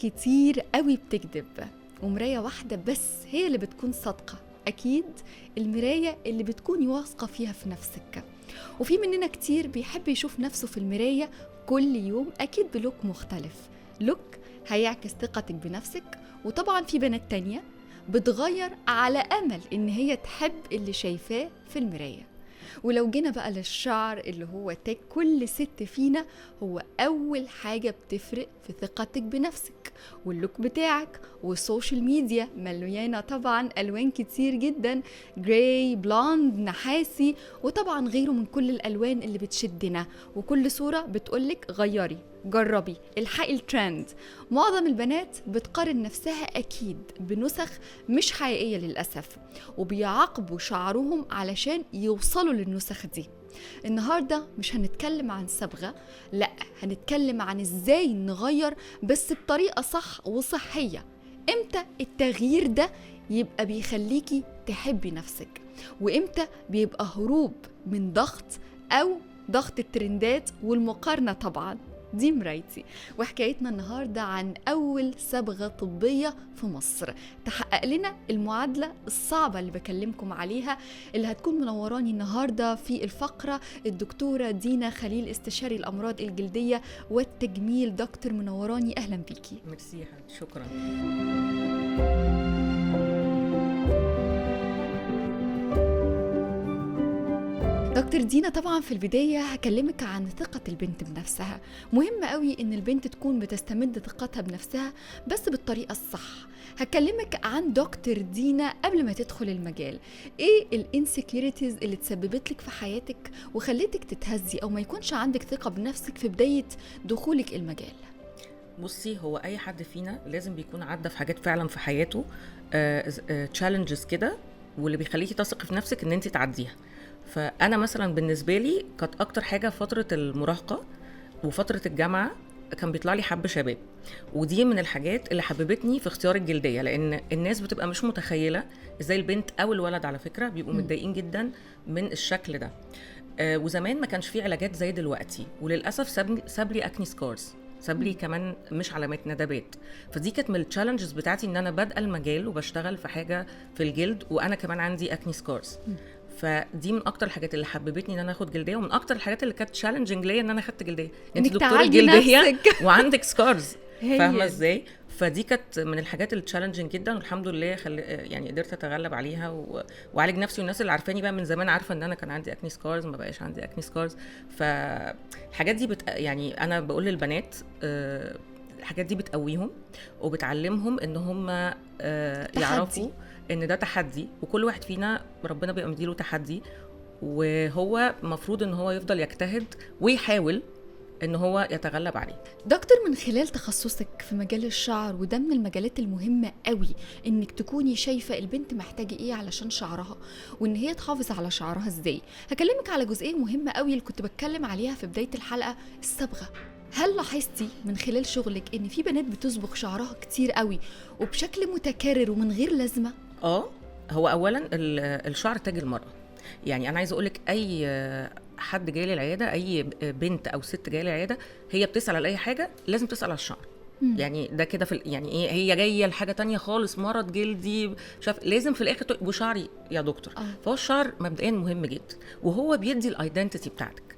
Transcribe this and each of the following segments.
كتير قوي بتكذب، ومراية واحدة بس هي اللي بتكون صادقة، أكيد المراية اللي بتكوني واثقة فيها في نفسك. وفي مننا كتير بيحب يشوف نفسه في المراية كل يوم، أكيد بلوك مختلف، لوك هيعكس ثقتك بنفسك. وطبعا في بنات تانية بتغير على أمل إن هي تحب اللي شايفاه في المراية. ولو جينا بقى للشعر اللي هو تاج كل ست فينا، هو أول حاجة بتفرق في ثقتك بنفسك، واللوك بتاعك. والسوشيال ميديا مليانة طبعا ألوان كتير جدا، جراي، بلوند، نحاسي، وطبعا غيره من كل الألوان اللي بتشدنا، وكل صورة بتقولك غيري، جربي، الحقي الترند. معظم البنات بتقارن نفسها أكيد بنسخ مش حقيقية للأسف، وبيعاقبوا شعرهم علشان يوصلوا للنسخ دي. النهاردة مش هنتكلم عن صبغة، لا، هنتكلم عن ازاي نغير بس بطريقة صح وصحية. امتى التغيير ده يبقى بيخليكي تحبي نفسك، وامتى بيبقى هروب من ضغط أو ضغط الترندات والمقارنة. طبعا دي مرايتي، وحكايتنا النهاردة عن أول صبغة طبية في مصر تحقق لنا المعادلة الصعبة اللي بكلمكم عليها، اللي هتكون منوراني النهاردة في الفقرة الدكتورة دينا خليل، استشاري الأمراض الجلدية والتجميل. دكتور منوراني، أهلا بيكي. ميرسي يا حبيبتي، شكرا. دكتور دينا، طبعا في البداية هكلمك عن ثقة البنت بنفسها. مهم قوي ان البنت تكون بتستمد ثقتها بنفسها بس بالطريقة الصح. هكلمك عن دكتور دينا قبل ما تدخل المجال، ايه الانسكيورتيز اللي تسببت لك في حياتك وخليتك تتهزي او ما يكونش عندك ثقة بنفسك في بداية دخولك المجال؟ بصي، هو اي حد فينا لازم بيكون عدى في حاجات فعلا في حياته، تشالنجز كده، واللي بيخليكي تثقي في نفسك ان انت تعديها. فانا مثلا بالنسبه لي كانت اكتر حاجه فتره المراهقه وفتره الجامعه، كان بيطلع لي حب شباب، ودي من الحاجات اللي حببتني في اختيار الجلديه، لان الناس بتبقى مش متخيله ازاي البنت او الولد على فكره بيبقوا متضايقين جدا من الشكل ده. وزمان ما كانش فيه علاجات زي دلوقتي، وللاسف ساب لي اكني سكارز، ساب لي كمان مش علامات ندبات. فدي كانت من التشالنجز بتاعتي، ان انا بادئه المجال وبشتغل في حاجه في الجلد وانا كمان عندي اكني سكارز. فدي من اكتر الحاجات اللي حببتني ان انا اخد جلديه، ومن اكتر الحاجات اللي كانت تشالنجينج ليا ان انا اخدت جلديه. انت دكتوره جلديه وعندك سكارز، فاهمه ازاي؟ فدي كانت من الحاجات اللي تشالنجينج جدا، والحمد لله يعني قدرت اتغلب عليها وعالج نفسي. والناس اللي عارفاني بقى من زمان عارفه ان انا كان عندي اكني سكارز، ما بقاش عندي اكني سكارز. فالحاجات دي يعني انا بقول للبنات الحاجات دي بتقويهم وبتعلمهم ان هم يعرفوا ان ده تحدي، وكل واحد فينا ربنا بيبقى مديله تحدي، وهو مفروض ان هو يفضل يجتهد ويحاول ان هو يتغلب عليه. دكتور، من خلال تخصصك في مجال الشعر، وده من المجالات المهمة قوي، انك تكوني شايفة البنت محتاجة ايه علشان شعرها، وان هي تحافظ على شعرها ازاي، هكلمك على جزئية مهمة قوي اللي كنت بتكلم عليها في بداية الحلقة، الصبغة. هل لاحظتي من خلال شغلك ان في بنات بتصبغ شعرها كتير قوي وبشكل متكرر ومن غير لازمة؟ هو اولا الشعر تاج المرأة. يعني انا عايزه اقولك اي حد جاي لي العياده، اي بنت او ست جايه لي العياده، هي بتسال على اي حاجه لازم تسال على الشعر. يعني ده كده في يعني ايه، هي جايه لحاجه تانية خالص، مرض جلدي لازم في الاخر وشعري يا دكتور. فهو الشعر مبدئيا مهم جدا، وهو بيدي الايدنتيتي بتاعتك.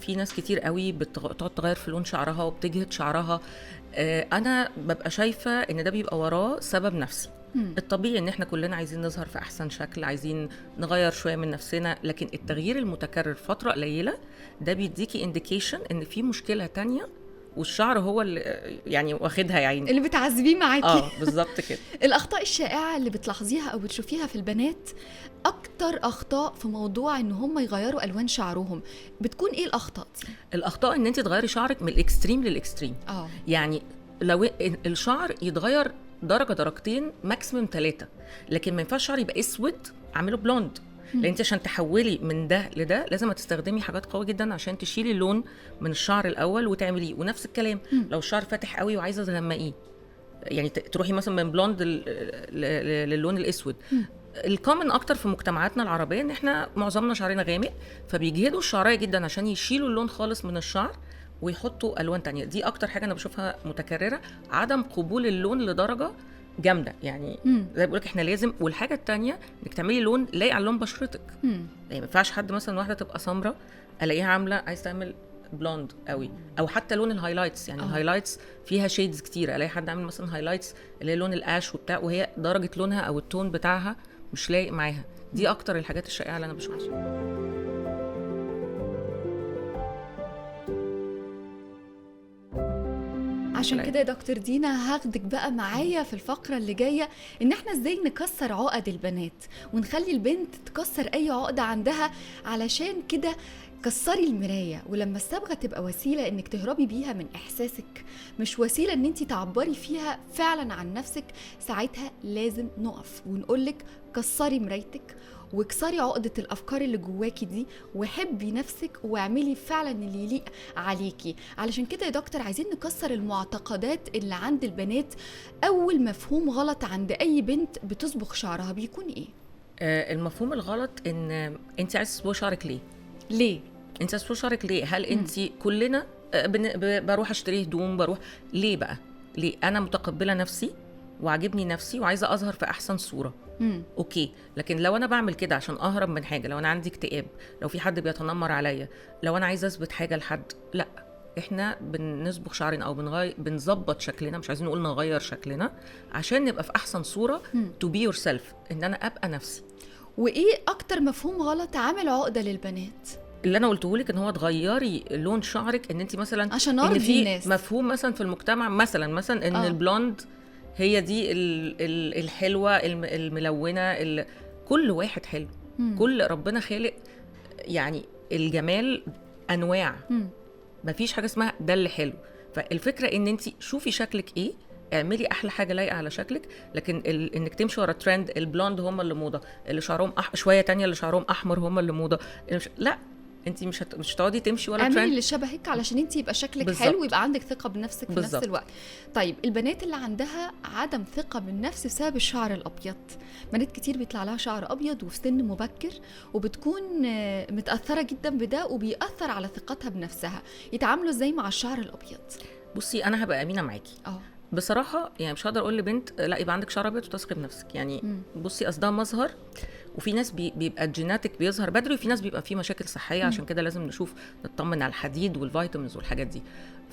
في ناس كتير قوي بتقعد تغير في لون شعرها وبتجهد شعرها. انا ببقى شايفه ان ده بيبقى وراه سبب نفسي. الطبيعي ان احنا كلنا عايزين نظهر في احسن شكل، عايزين نغير شويه من نفسنا، لكن التغيير المتكرر فتره قليله ده بيديكي انديكيشن ان في مشكله تانية، والشعر هو اللي يعني واخدها يا عيني، اللي بتعذبيه معاكي. بالظبط كده. الاخطاء الشائعه اللي بتلاحظيها او بتشوفيها في البنات، اكتر اخطاء في موضوع ان هم يغيروا الوان شعرهم، بتكون ايه الاخطاء دي؟ الاخطاء ان انت تغيري شعرك من الاكستريم للاكستريم. يعني لو الشعر يتغير درجه درجتين ماكسيمم 3، لكن ما ينفعش الشعر يبقى اسود اعمله بلوند، لان انت عشان تحولي من ده لده لازم تستخدمي حاجات قويه جدا عشان تشيلي اللون من الشعر الاول وتعمليه. ونفس الكلام لو الشعر فاتح قوي وعايزه تغمقيه، يعني تروحي مثلا من بلوند للون الاسود. الكومن اكتر في مجتمعاتنا العربيه ان احنا معظمنا شعرنا غامق، فبيجهدوا الشعرايه جدا عشان يشيلوا اللون خالص من الشعر ويحطوا الوان تانية. دي اكتر حاجه انا بشوفها متكرره، عدم قبول اللون لدرجه جامده يعني. زي بقولك احنا لازم. والحاجه التانية انك تعملي لون لايق على لون بشرتك. يعني ما ينفعش حد مثلا واحده تبقى سمراء الاقيها عامله عايز تعمل بلوند قوي، او حتى لون الهايلايتس. يعني الهايلايتس فيها شيدز كتير، الاقي حد عامل مثلا هايلايتس اللي هي لون الاش وبتاع، وهي درجه لونها او التون بتاعها مش لايق معاها. دي اكتر الحاجات الشائعه اللي انا بشوفها. عشان كده يا دكتور دينا هاخدك بقى معايا في الفقرة اللي جاية، ان احنا ازاي نكسر عقد البنات ونخلي البنت تكسر اي عقدة عندها. علشان كده كسري المراية، ولما الصبغة تبقى وسيلة انك تهربي بيها من احساسك، مش وسيلة ان انت تعبري فيها فعلا عن نفسك، ساعتها لازم نقف ونقولك كسري مرايتك واكسري عقدة الأفكار اللي جواكي دي، وحبي نفسك واعملي فعلا اللي يليق عليكي. علشان كده يا دكتور عايزين نكسر المعتقدات اللي عند البنات. أول مفهوم غلط عند أي بنت بتصبغ شعرها بيكون إيه؟ المفهوم الغلط ان انت عايزه تصبغي شعرك ليه؟ انت عايزه تصبغي شعرك ليه؟ هل انت كلنا بروح اشتري هدوم، بروح ليه بقى؟ ليه؟ انا متقبله نفسي وعجبني نفسي وعايزه اظهر في احسن صوره. اوكي، لكن لو انا بعمل كده عشان اهرب من حاجه، لو انا عندي اكتئاب، لو في حد بيتنمر عليا، لو انا عايزه اثبت حاجه لحد، لا. احنا بنصبغ شعرنا او بنظبط شكلنا، مش عايزين نقول نغير شكلنا، عشان نبقى في احسن صوره. to be yourself، ان انا ابقى نفسي. وايه اكتر مفهوم غلط عامل عقده للبنات؟ اللي انا قلته لك ان هو تغيري لون شعرك، ان انت مثلا عشان ارضي الناس. مفهوم مثلا في المجتمع مثلا ان البلوند هي دي الحلوه الملونه. كل واحد حلو. كل ربنا خالق يعني الجمال انواع. مفيش حاجه اسمها ده اللي حلو. فالفكره ان انت شوفي شكلك ايه، اعملي احلى حاجه لايقه على شكلك. لكن انك تمشي ورا ترند البلوند هم اللي موضه، اللي شعرهم شويه تانية اللي شعرهم احمر هم اللي موضه، لا. انت مش هتقعدي تمشي ولا ترند. اعملي اللي شبهك علشان انت يبقى شكلك بالزبط. حلو ويبقى عندك ثقه بنفسك في نفس الوقت. طيب البنات اللي عندها عدم ثقه بالنفس بسبب الشعر الابيض، بنات كتير بيطلع لها شعر ابيض وفي سن مبكر، وبتكون متاثره جدا بده وبيأثر على ثقتها بنفسها. يتعاملوا ازاي مع الشعر الابيض؟ بصي انا هبقى امينه معاكي. بصراحه يعني مش هقدر اقول لبنت لا يبقى عندك شعر ابيض وتثقي بنفسك. يعني بصي اصل ده مظهر، وفي ناس بيبقى الجيناتيك بيظهر بدري، وفي ناس بيبقى فيه مشاكل صحيه. عشان كده لازم نشوف نطمن على الحديد والفيتامينز والحاجات دي.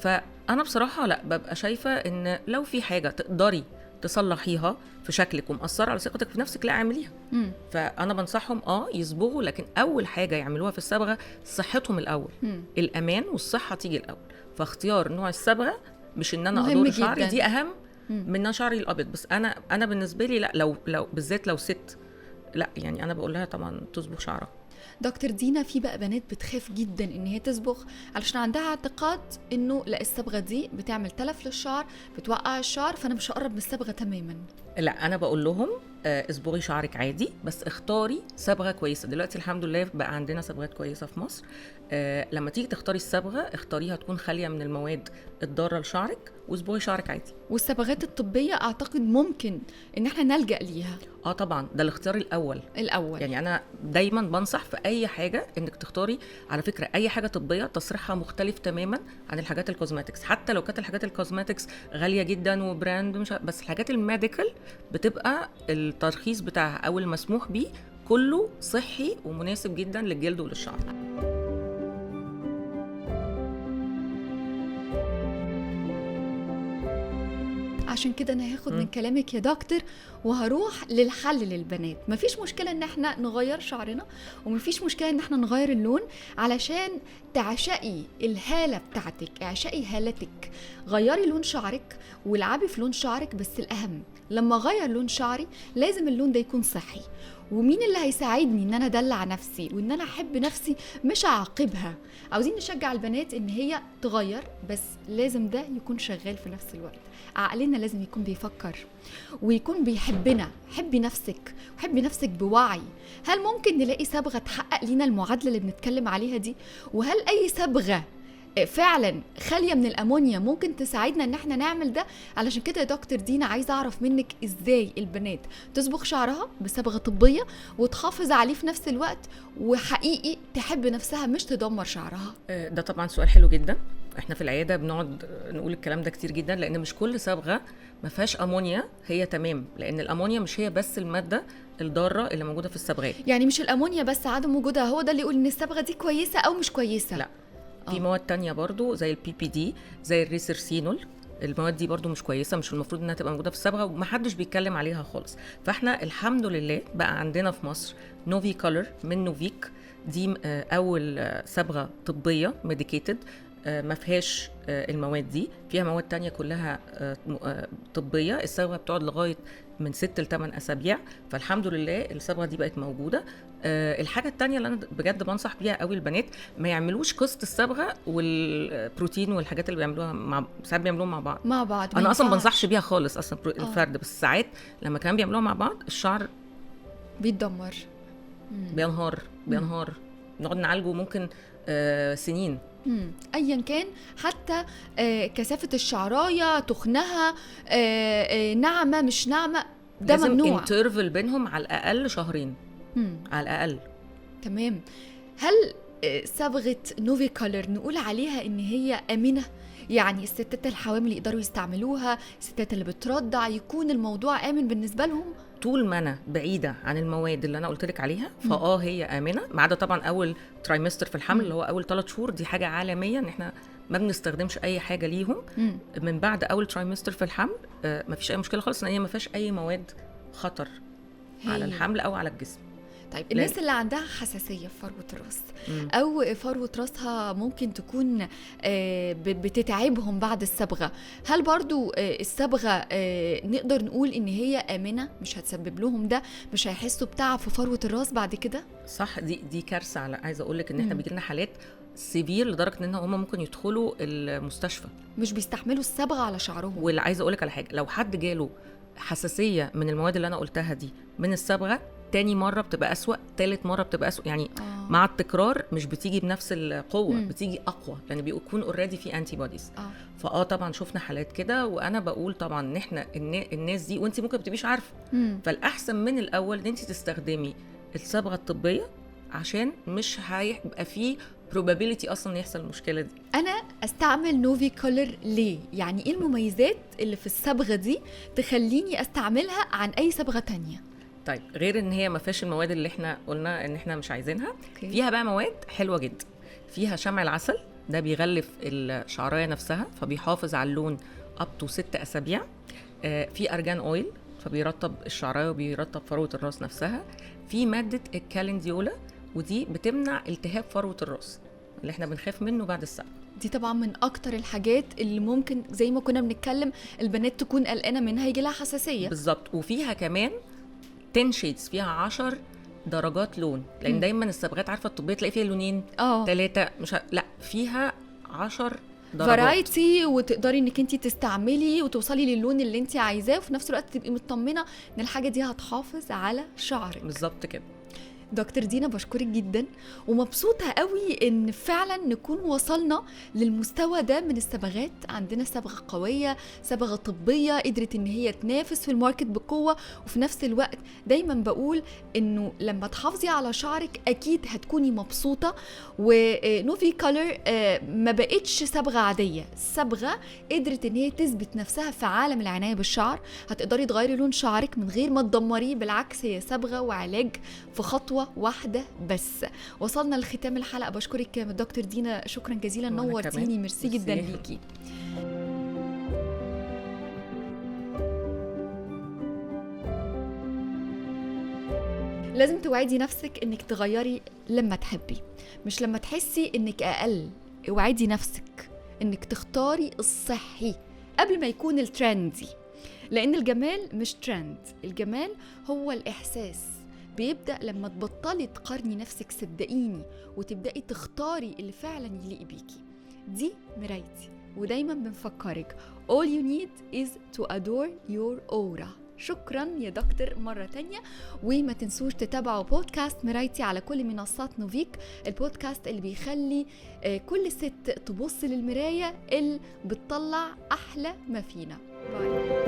فانا بصراحه لا، ببقى شايفه ان لو في حاجه تقدري تصلحيها في شكلك ومأثره على ثقتك في نفسك، لا اعمليها. فانا بنصحهم يصبغوا، لكن اول حاجه يعملوها في الصبغه صحتهم الاول. الامان والصحه تيجي الاول. فاختيار نوع الصبغه، مش ان انا ادور شعري، دي اهم من شعري الابيض. بس انا بالنسبه لي لا، لو بالذات لو ست، لا يعني انا بقول لها طبعا تصبغ شعرها. دكتور دينا، في بقى بنات بتخاف جدا ان هي تصبغ علشان عندها اعتقاد انه لا، الصبغه دي بتعمل تلف للشعر، بتوقع الشعر، فانا مش هقرب من الصبغه تماما. لا، انا بقول لهم اصبغي شعرك عادي، بس اختاري صبغه كويسه. دلوقتي الحمد لله بقى عندنا صبغات كويسه في مصر. لما تيجي تختاري الصبغه، اختاريها تكون خاليه من المواد الضاره لشعرك، واصبغي شعرك عادي. والصبغات الطبيه اعتقد ممكن ان احنا نلجأ ليها. طبعا ده الاختيار الاول. يعني انا دايما بنصح في اي حاجه انك تختاري. على فكره اي حاجه طبيه تصريحها مختلف تماما عن الحاجات الكوزماتكس، حتى لو كانت الحاجات الكوزماتكس غاليه جدا وبراند بس الحاجات الميديكال بتبقى الترخيص بتاعها او المسموح بيه كله صحي ومناسب جدا للجلد وللشعر. عشان كده انا هاخد من كلامك يا دكتور وهروح للحل للبنات. مفيش مشكله ان احنا نغير شعرنا، ومفيش مشكله ان احنا نغير اللون علشان تعشقي الهاله بتاعتك، اعشقي هالتك. غيري لون شعرك والعبي في لون شعرك، بس الاهم لما اغير لون شعري لازم اللون ده يكون صحي. ومين اللي هيساعدني ان انا ادلع نفسي وان انا احب نفسي مش اعاقبها؟ عاوزين نشجع البنات ان هي تغير، بس لازم ده يكون شغال في نفس الوقت. عقلنا لازم يكون بيفكر ويكون بيحبنا. حبي نفسك وحبي نفسك بوعي. هل ممكن نلاقي صبغه تحقق لنا المعادله اللي بنتكلم عليها دي؟ وهل اي صبغه فعلا خاليه من الامونيا ممكن تساعدنا ان احنا نعمل ده؟ علشان كده يا دكتور دينا عايزه اعرف منك ازاي البنات تصبغ شعرها بصبغه طبيه وتحافظ عليه في نفس الوقت، وحقيقي تحب نفسها مش تدمر شعرها. ده طبعا سؤال حلو جدا. احنا في العياده بنقعد نقول الكلام ده كتير جدا، لان مش كل صبغه ما فيهاش امونيا هي تمام، لان الامونيا مش هي بس الماده الضاره اللي موجوده في الصبغات. يعني مش الامونيا بس عدم وجودها هو ده اللي يقول ان الصبغه دي كويسه او مش كويسه؟ لا، في مواد تانية برضو زي البي بي دي، زي الريسرسينول. المواد دي برضو مش كويسه، مش المفروض انها تبقى موجوده في الصبغه ومحدش بيتكلم عليها خالص. فاحنا الحمد لله بقى عندنا في مصر نوفي كولر من نوفيك، دي اول صبغه طبيه ميديكيتد ما فيهاش المواد دي، فيها مواد تانية كلها طبيه. الصبغه بتقعد لغايه من 6 ل 8 اسابيع، فالحمد لله الصبغه دي بقت موجوده. الحاجه التانية اللي انا بجد بنصح بيها قوي البنات، ما يعملوش قصه الصبغه والبروتين والحاجات اللي بيعملوها ساعات بيعملوها مع بعض. انا اصلا بنصحش بيها خالص اصلا الفرد، بس ساعات لما كانوا بيعملوها مع بعض الشعر بيتدمر، بينهار نقعد نعالجه ممكن سنين. ايا كان، حتى كثافه الشعرايه، تخنها، ناعمه مش ناعمه، ده ممنوع. لازم انترفل بينهم على الاقل شهرين. على الاقل. تمام. هل صبغه نوفي كولر نقول عليها ان هي امنه؟ يعني الستات الحوامل يقدروا يستعملوها، الستات اللي بترضع يكون الموضوع آمن بالنسبة لهم؟ طول ما أنا بعيدة عن المواد اللي أنا قلتلك عليها هي آمنة، ما عدا طبعا أول ترايمستر في الحمل اللي هو أول 3 شهور، دي حاجة عالمية إن إحنا ما بنستخدمش أي حاجة ليهم. من بعد أول ترايمستر في الحمل ما فيش أي مشكلة خالص، إن هي ما فيهاش أي مواد خطر على الحمل أو على الجسم. طيب الناس اللي عندها حساسية في فروة الراس أو فروة راسها ممكن تكون بتتعبهم بعد الصبغة، هل برضو الصبغة نقدر نقول إن هي آمنة، مش هتسبب لهم ده، مش هيحسوا بتعب في فروة الراس بعد كده؟ صح، دي كارثة. عايزة أقولك إن إحنا بيجيلنا حالات سيفير لدرجة إن هم ممكن يدخلوا المستشفى، مش بيستحملوا الصبغة على شعرهم. واللي عايزة أقولك على حاجة، لو حد جاله حساسية من المواد اللي أنا قلتها دي من الصبغة، تاني مرة بتبقى أسوأ، تالت مرة بتبقى أسوأ، يعني مع التكرار مش بتيجي بنفس القوة، بتيجي أقوى، لأن بيكون اوريدي في أنتي بوديز. طبعا شفنا حالات كده، وأنا بقول طبعا إن إحنا الناس دي، وأنت ممكن بتبقيش عارفة، فالأحسن من الأول إن أنت تستخدمي الصبغة الطبية، عشان مش هيبقى فيه probability أصلا يحصل المشكلة دي. أنا أستعمل نوفي كولر ليه؟ يعني إيه المميزات اللي في الصبغة دي تخليني أستعملها عن أي صبغة تانية؟ طيب غير ان هي ما فيهاش المواد اللي احنا قلنا ان احنا مش عايزينها، فيها بقى مواد حلوه جدا. فيها شمع العسل، ده بيغلف الشعرايه نفسها فبيحافظ على اللون up to 6 اسابيع. في ارجان اويل فبيرطب الشعرايه وبيرطب فروه الراس نفسها. في ماده الكالنديولا، ودي بتمنع التهاب فروه الراس اللي احنا بنخاف منه بعد الصبغه. دي طبعا من اكتر الحاجات اللي ممكن زي ما كنا بنتكلم البنات تكون قلقانه منها، يجي لها حساسيه. بالظبط. وفيها كمان 10 شيدز، فيها 10 درجات لون، لان دايما الصبغات عارفه الطبيه تلاقي فيها لونين 3، لا فيها 10 درجات فرايتي، وتقدري انك انت تستعملي وتوصلي للون اللي انت عايزاه، وفي نفس الوقت تبقي مطمنه ان الحاجه دي هتحافظ على شعرك. بالظبط كده. دكتور دينا بشكرك جدا، ومبسوطة قوي ان فعلا نكون وصلنا للمستوى ده من الصبغات. عندنا صبغة قوية، صبغة طبية قدرت ان هي تنافس في الماركت بقوة، وفي نفس الوقت دايما بقول انه لما تحافظي على شعرك اكيد هتكوني مبسوطة. ونوفي كولر ما بقتش صبغة عادية، صبغة قدرت ان هي تثبت نفسها في عالم العناية بالشعر. هتقدري تغيري لون شعرك من غير ما تدمريه، بالعكس هي صبغة وعلاج في خطوة واحدة بس. وصلنا لختام الحلقة، بشكرك دكتور دينا، شكرا جزيلا، نورتيني، ميرسي جدا ليكي. لازم توعدي نفسك انك تغيري لما تحبي، مش لما تحسي انك اقل. اوعدي نفسك انك تختاري الصحي قبل ما يكون الترندي، لان الجمال مش ترند، الجمال هو الاحساس. بيبدأ لما تبطلي تقارني نفسك، صدقيني، وتبدأي تختاري اللي فعلا يليق بيكي. دي مرايتي، ودايما بنفكرك all you need is to adore your aura. شكرا يا دكتور مرة تانية، وما تنسوش تتابعوا بودكاست مرايتي على كل منصات نوفيك، البودكاست اللي بيخلي كل ست تبص للمراية اللي بتطلع أحلى ما فينا. باي.